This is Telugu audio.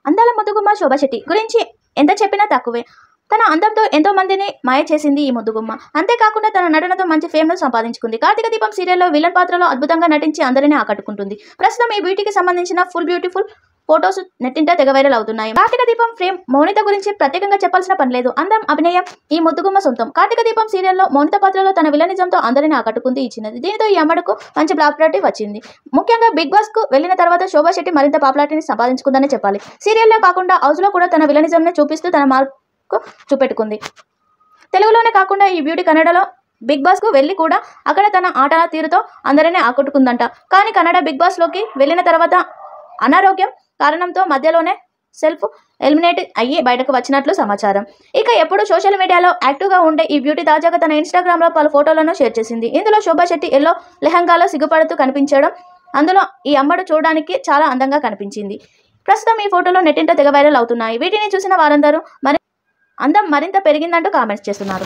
అందాల ముద్దుగుమ్మ శోభా శెట్టి గురించి ఎంత చెప్పినా తక్కువే. తన అందంతో ఎంతో మందిని మాయ చేసింది ఈ ముద్దుగుమ్మ. అంతేకాకుండా తన నటనతో మంచి ఫేమ్ను సంపాదించుకుంది. కార్తీక దీపం సీరియల్లో విలన్ పాత్రలో అద్భుతంగా నటించి అందరినీ ఆకట్టుకుంటుంది. ప్రస్తుతం ఈ బ్యూటీకి సంబంధించిన బ్యూటిఫుల్ ఫోటోస్ నెట్టింట తెగ వైరల్ అవుతున్నాయి. కార్తీక దీపం ఫ్రేమ్ మౌనిత గురించి ప్రత్యేకంగా చెప్పాల్సిన పని లేదు. అందం, అభినయం ఈ ముద్దుగుమ్మ సొంతం. కార్తీక దీపం సీరియల్లో మౌనిత పాత్రలో తన విలనిజంతో అందరినీ ఆకట్టుకుంది ఈ చిన్నది. దీనితో ఈ అమ్మడుకు మంచి పాపులారిటీ వచ్చింది. ముఖ్యంగా బిగ్ బాస్ కు వెళ్లిన తర్వాత శోభా శెట్టి మరింత పాపులారిటీని సంపాదించుకుందనే చెప్పాలి. సీరియల్లో కాకుండా హౌస్ లో కూడా తన విలనిజంని చూపిస్తూ తన మార్కు చూపెట్టుకుంది. తెలుగులోనే కాకుండా ఈ బ్యూటీ కన్నడలో బిగ్ బాస్ కు వెళ్లి కూడా అక్కడ తన ఆట తీరుతో అందరినీ ఆకట్టుకుందంట. కానీ కన్నడ బిగ్ బాస్ లోకి వెళ్లిన తర్వాత అనారోగ్యం కారణంతో మధ్యలోనే సెల్ఫ్ ఎలిమినేట్ అయ్యి బయటకు వచ్చినట్లు సమాచారం. ఇక ఎప్పుడు సోషల్ మీడియాలో యాక్టివ్గా ఉండే ఈ బ్యూటీ తాజాగా తన ఇన్స్టాగ్రామ్లో పలు ఫోటోలను షేర్ చేసింది. ఇందులో శోభా శెట్టి ఎల్లో లెహంగాలో సిగ్గుపడుతూ కనిపించడం, అందులో ఈ అమ్మడు చూడడానికి చాలా అందంగా కనిపించింది. ప్రస్తుతం ఈ ఫోటోలు నెట్టింట తెగ వైరల్ అవుతున్నాయి. వీటిని చూసిన వారందరూ అందం మరింత పెరిగిందంటూ కామెంట్స్ చేస్తున్నారు.